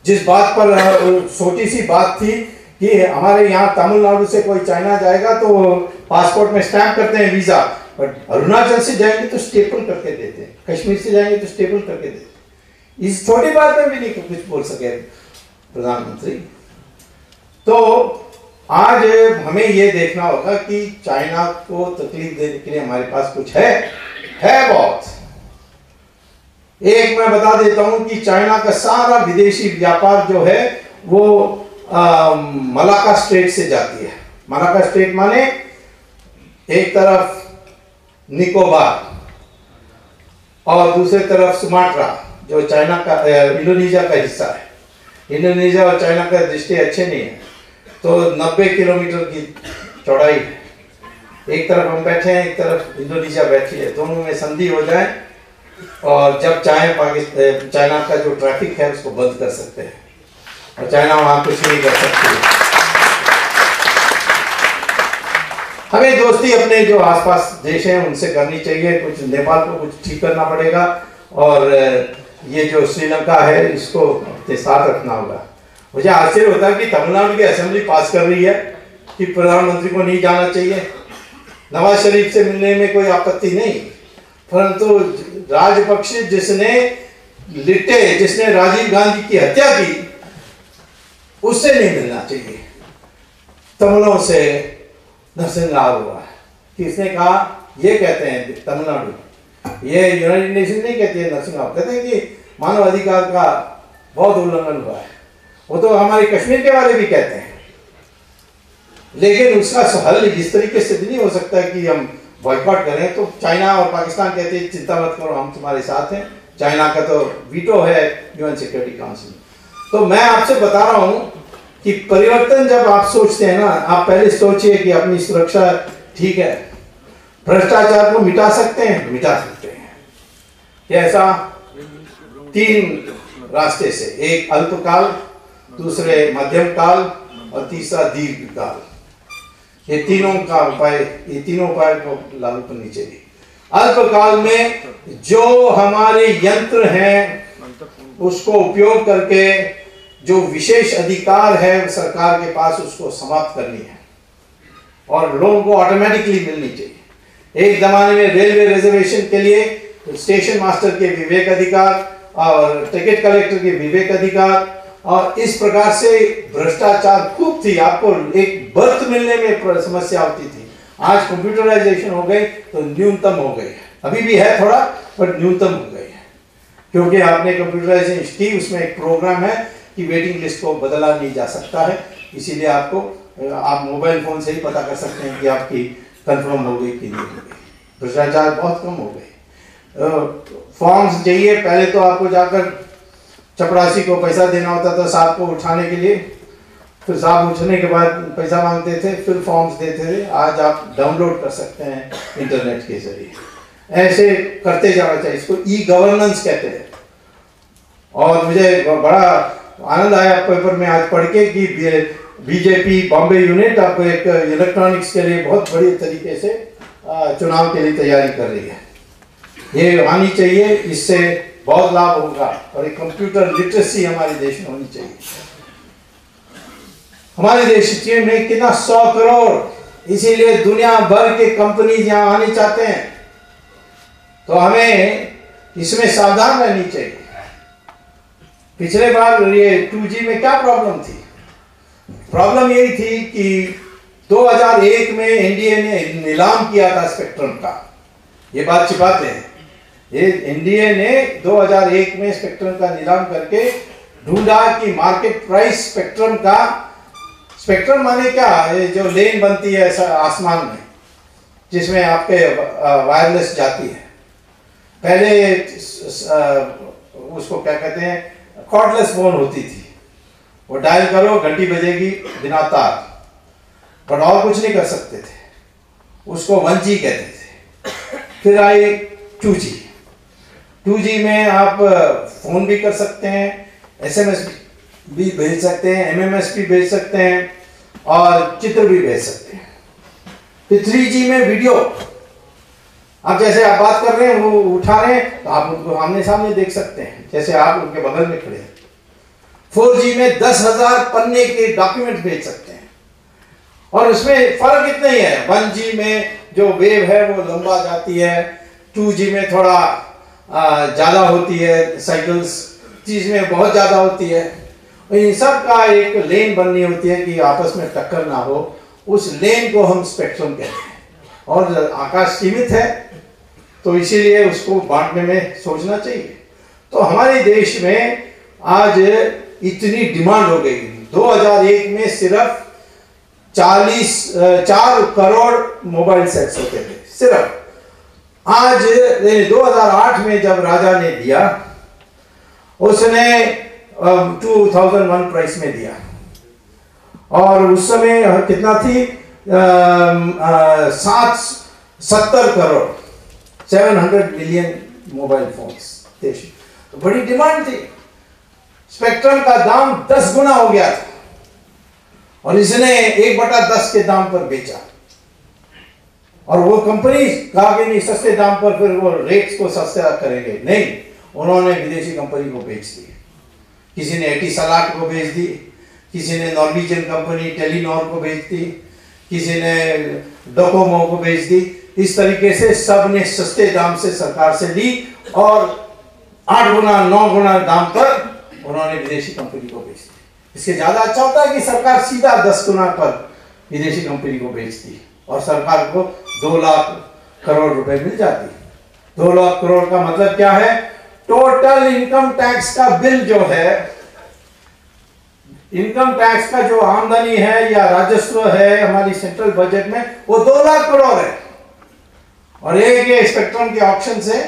जिस बात पर छोटी सी बात थी कि हमारे यहाँ तमिलनाडु से कोई चाइना जाएगा तो पासपोर्ट में स्टैंप करते हैं वीजा, बट अरुणाचल से जाएंगे तो स्टेपल करके देते हैं, कश्मीर से जाएंगे तो स्टेपल करके देते हैं। इस छोटी बात में भी नहीं कुछ बोल सके प्रधानमंत्री। तो आज हमें ये देखना होगा कि चाइना को तकलीफ देने के लिए हमारे पास कुछ है बहुत। एक मैं बता देता हूं कि चाइना का सारा विदेशी व्यापार जो है वो मलाक्का स्ट्रेट से जाती है। मलाक्का स्ट्रेट माने एक तरफ निकोबार और दूसरी तरफ सुमात्रा, जो चाइना का इंडोनेशिया का हिस्सा है। इंडोनेशिया और चाइना का रिश्ते अच्छे नहीं है, तो 90 किलोमीटर की चौड़ाई है। एक तरफ हम बैठे हैं, एक तरफ इंडोनेशिया बैठी है, दोनों में संधि हो जाए और जब चाहे पाकिस्तान चाइना का जो ट्रैफिक है उसको बंद कर सकते हैं, और चाइना वहां कुछ नहीं कर सकती। हमें दोस्ती अपने जो आसपास देश हैं उनसे करनी चाहिए। कुछ नेपाल को कुछ ठीक करना पड़ेगा, और ये जो श्रीलंका है इसको अपने साथ रखना होगा। मुझे आश्चर्य होता है कि तमिलनाडु की असेंबली पास कर रही है कि प्रधानमंत्री को नहीं जाना चाहिए। नवाज शरीफ से मिलने में कोई आपत्ति नहीं, परंतु राजपक्षे जिसने राजीव गांधी की हत्या की, उससे नहीं मिलना चाहिए। तमिलों से नरसिंहाव हुआ है कि इसने कहा, ये कहते हैं तमिलनाडु, ये यूनाइटेड नेशन नहीं कहती है, नरसिंहाव कहते हैं कि मानव अधिकार का बहुत उल्लंघन हुआ है। वो तो हमारे कश्मीर के बारे भी कहते हैं, लेकिन उसका हल इस तरीके से भी नहीं हो सकता कि हम बॉयकॉट करें। तो चाइना और पाकिस्तान कहते हैं चिंता मत करो, हम तुम्हारे साथ हैं। चाइना का तो वीटो है यूएन सिक्योरिटी काउंसिल। तो मैं आपसे बता रहा हूं कि परिवर्तन जब आप सोचते हैं ना, आप पहले सोचिए कि अपनी सुरक्षा ठीक है। भ्रष्टाचार को मिटा सकते हैं कैसा? 3 रास्ते से, एक अल्पकाल, दूसरे मध्यम काल और तीसरा दीर्घ काल। ये तीनों उपाय को लागू करनी चाहिए। अल्पकाल में जो हमारे यंत्र हैं उसको उपयोग करके जो विशेष अधिकार है सरकार के पास उसको समाप्त करनी है और लोगों को ऑटोमेटिकली मिलनी चाहिए। एक जमाने में रेलवे रिजर्वेशन के लिए स्टेशन मास्टर के विवेक अधिकार और टिकट कलेक्टर के विवेक अधिकार और इस प्रकार से भ्रष्टाचार खूब थी, आपको एक बर्थ मिलने में समस्या होती थी। आज कंप्यूटराइजेशन हो गई तो न्यूनतम हो गई, अभी भी है थोड़ा पर न्यूनतम हो गई है, क्योंकि आपने कंप्यूटराइजेशन की, उसमें एक प्रोग्राम है कि वेटिंग लिस्ट को बदला नहीं जा सकता है, इसीलिए आपको आप मोबाइल फोन से ही पता कर सकते हैं कि आपकी कंफर्म हो गई कि नहीं हो गई। भ्रष्टाचार बहुत कम हो गए। फॉर्म्स चाहिए, पहले तो आपको जाकर चपरासी को पैसा देना होता था सांप को उठाने के लिए, फिर सांप उठने के बाद पैसा मांगते थे, फिर फॉर्म्स देते थे। आज आप डाउनलोड कर सकते हैं इंटरनेट के जरिए, ऐसे करते जाना चाहिए, इसको ई गवर्नेंस कहते हैं। और मुझे बड़ा आनंद आया पेपर में आज पढ़ के कि बीजेपी बॉम्बे यूनिट आपको एक इलेक्ट्रॉनिक्स के लिए बहुत बड़ी तरीके से चुनाव के लिए तैयारी कर रही है। ये आनी चाहिए, इससे बहुत लाभ होगा और एक कंप्यूटर लिटरेसी हमारे देश में होनी चाहिए। हमारे देश में कितना 100 करोड़, इसीलिए दुनिया भर के कंपनीज यहाँ आने चाहते हैं, तो हमें इसमें सावधान रहनी चाहिए। पिछले बार ये 2G में क्या प्रॉब्लम थी? प्रॉब्लम यही थी कि 2001 में एनडीए ने नीलाम किया था स्पेक्ट्रम का, ये बात छिपाते हैं। ये एनडीए ने 2001 में स्पेक्ट्रम का नीलाम करके ढूंढा कि मार्केट प्राइस स्पेक्ट्रम का, स्पेक्ट्रम माने क्या, ये जो लेन बनती है आसमान में जिसमें आपके वायरलेस जाती है, पहले उसको क्या कहते हैं, कॉर्डलेस फोन होती थी, वो डायल करो घंटी बजेगी बिना तार, पर और कुछ नहीं कर सकते थे, उसको 1G कहते थे। फिर आई 2G। 2G में आप फोन भी कर सकते हैं, SMS भी भेज सकते हैं, MMS भी भेज सकते हैं और चित्र भी भेज सकते हैं। फिर 3G में वीडियो, अब जैसे आप बात कर रहे हैं वो उठा रहे हैं तो आप उनको आमने सामने देख सकते हैं, जैसे आप उनके बगल में खड़े हैं। 4G में 10,000 पन्ने के डॉक्यूमेंट भेज सकते हैं और उसमें फर्क इतना ही है, 1G में जो वेव है वो लंबा जाती है, 2G में थोड़ा ज्यादा होती है साइकिल्स, चीज में बहुत ज्यादा होती है। इन सब का एक लेन बननी होती है कि आपस में टक्कर ना हो, उस लेन को हम स्पेक्ट्रम कहते हैं। और आकाश सीमित है तो इसीलिए उसको बांटने में सोचना चाहिए। तो हमारे देश में आज इतनी डिमांड हो गई, 2001 में सिर्फ 4 करोड़ मोबाइल सेट्स होते थे सिर्फ। आज 2008 में जब राजा ने दिया, उसने 2001 प्राइस में दिया और उस समय कितना थी, 70 करोड़ 700 मिलियन मोबाइल फोन्स देश, तो बड़ी डिमांड थी। स्पेक्ट्रम का दाम 10 गुना हो गया था और इसने 1/10 के दाम पर बेचा और वो कंपनी कहा कि नहीं सस्ते दाम पर फिर वो रेट्स को सस्ता करेंगे, नहीं, उन्होंने विदेशी कंपनी को बेच दी। किसी ने एटिसलाट को बेच दी, किसी ने नॉर्वेजियन कंपनी टेलीनॉर को बेच दी, किसी ने डोकोमो को बेच दी। इस तरीके से सब ने सस्ते दाम से सरकार से ली और 8 गुना 9 गुना दाम पर उन्होंने विदेशी कंपनी को बेच दी। इसके ज्यादा अच्छा होता है कि सरकार सीधा 10 गुना पर विदेशी कंपनी को बेचती और सरकार को 2 लाख करोड़ रुपए मिल जाती। 2 लाख करोड़ का मतलब क्या है, टोटल इनकम टैक्स का बिल जो है, इनकम टैक्स का जो आमदनी है या राजस्व है हमारी सेंट्रल बजट में, वो 2 लाख करोड़ है और एक स्पेक्ट्रम के ऑप्शन से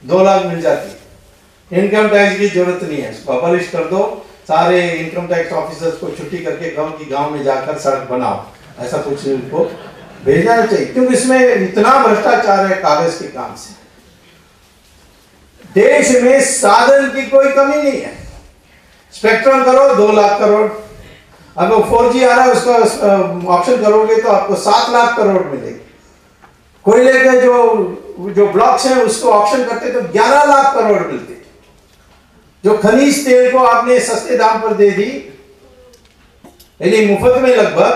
2 लाख मिल जाती। इनकम टैक्स की जरूरत नहीं है, इसको अबॉलिश कर दो, सारे इनकम टैक्स ऑफिसर्स को छुट्टी करके गांव में जाकर सड़क बनाओ, ऐसा कुछ उनको भेजना चाहिए, क्योंकि इसमें इतना भ्रष्टाचार है कागज के काम से। देश में साधन की कोई कमी नहीं है, स्पेक्ट्रम करो 2 लाख करोड़, अगर 4G आ रहा है उसका ऑप्शन करोगे तो आपको 7 लाख करोड़ मिलेगी। कोयले के जो ब्लॉक्स हैं उसको ऑप्शन करते तो 11 लाख करोड़ मिलते। जो खनिज तेल को आपने सस्ते दाम पर दे दी, यानी मुफ्त में लगभग,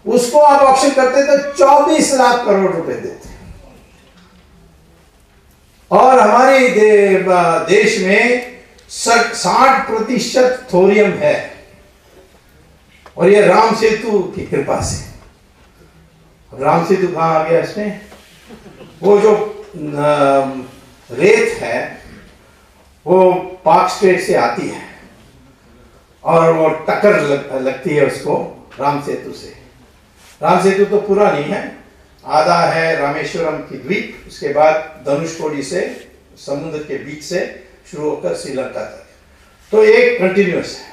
उसको आप ऑक्शन करते तो 24 लाख करोड़ रुपए देते। और हमारे देश में 60% थोरियम है, और ये राम सेतु की कृपा से। राम सेतु कहां आ गया इसमें? वो जो रेत है वो पाक स्टेट से आती है और वो टक्कर लगती है उसको राम सेतु से। राम सेतु तो पूरा नहीं है, आधा है रामेश्वरम की द्वीप, उसके बाद धनुषकोडी से समुद्र के बीच से शुरू होकर श्रीलंका तक, तो एक कंटिन्यूअस है।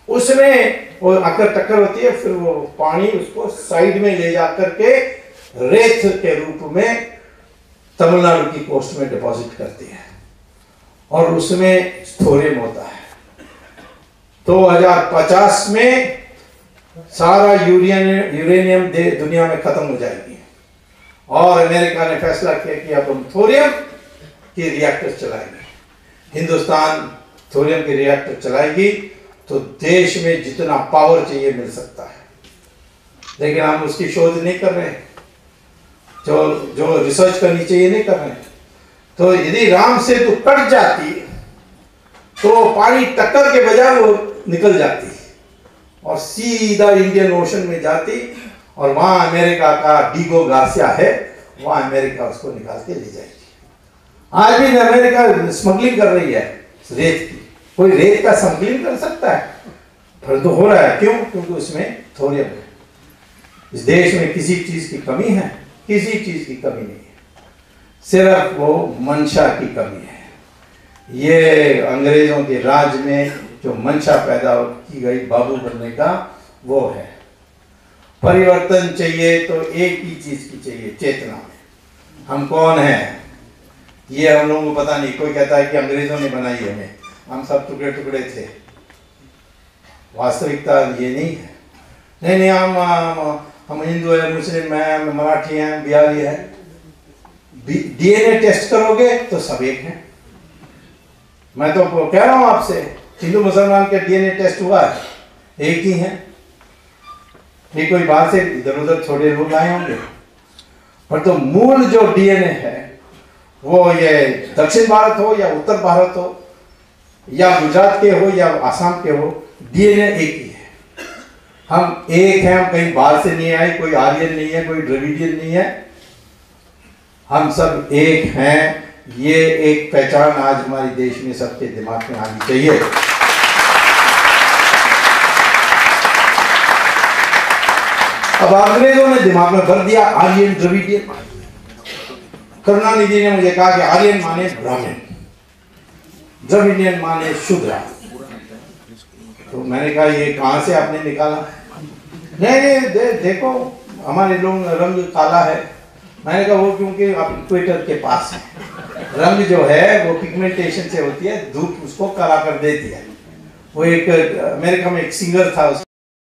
उसमें वो आकर टक्कर होती है, फिर वो पानी उसको साइड में ले जाकर के रेत के रूप में तमिलनाडु की कोस्ट में डिपॉजिट करती है, और उसमें थोरियम होता है। 2050 में सारा यूरेनियम दुनिया में खत्म हो जाएगी, और अमेरिका ने फैसला किया कि अब हम थोरियम के रिएक्टर चलाएंगे। हिंदुस्तान थोरियम के रिएक्टर चलाएगी तो देश में जितना पावर चाहिए मिल सकता है, लेकिन हम उसकी शोध नहीं कर रहे हैं, जो रिसर्च करनी चाहिए नहीं कर रहे हैं। तो यदि राम सेतु कट जाती तो पानी टक्कर के बजाय वो निकल जाती और सीधा इंडियन ओशन में जाती, और वहां अमेरिका का डीगो गार्सिया है, वहां अमेरिका उसको निकाल के ले जाएगी। आज भी अमेरिका स्मगलिंग कर रही है रेत की। कोई रेत का स्मगलिंग कर सकता है? फिर तो हो रहा है। क्यों? क्योंकि उसमें थोरियम है। इस देश में किसी चीज की कमी है? किसी चीज की कमी नहीं है, सिर्फ वो मंशा की कमी है। ये अंग्रेजों के राज में जो मंशा पैदा की गई बाबू बनने का, वो है। परिवर्तन चाहिए तो एक ही चीज की चाहिए, चेतना में। हम कौन हैं ये हम लोगों को पता नहीं। कोई कहता है कि अंग्रेजों ने बनाई हमें, हम सब टुकड़े टुकड़े थे। वास्तविकता ये नहीं है। नहीं, हम हिंदू है, मुस्लिम है, मराठी हैं, बिहारी है। डीएनए टेस्ट करोगे तो सब एक हैं। मैं तो कह रहा हूं आपसे, हिंदू मुसलमान के डीएनए टेस्ट हुआ है, एक ही है। ये कोई बाहर से इधर उधर छोटे लोग आए होंगे, पर तो मूल जो डीएनए है वो ये दक्षिण भारत हो या उत्तर भारत हो या गुजरात के हो या आसाम के हो, डीएनए एक ही है। हम एक हैं, हम कहीं बाहर से नहीं आए, कोई आर्यन नहीं है, कोई द्रविडियन नहीं है, हम सब एक हैं। ये एक पहचान आज हमारे देश में सबके दिमाग में आनी चाहिए। अब अंग्रेजों ने दिमाग में भर दिया आर्यन द्रविडियन। करुणानिधि ने मुझे कहा कि आर्यन माने ब्राह्मण, द्रविडियन माने शूद्र। तो मैंने कहा ये कहां से आपने निकाला? नहीं, देखो हमारे लोग रंग काला है। मैंने कहा वो क्योंकि आप इक्वेटर के पास है, रंग जो है वो पिगमेंटेशन से होती है, धूप उसको काला कर देती है। वो एक अमेरिका में एक सिंगर था,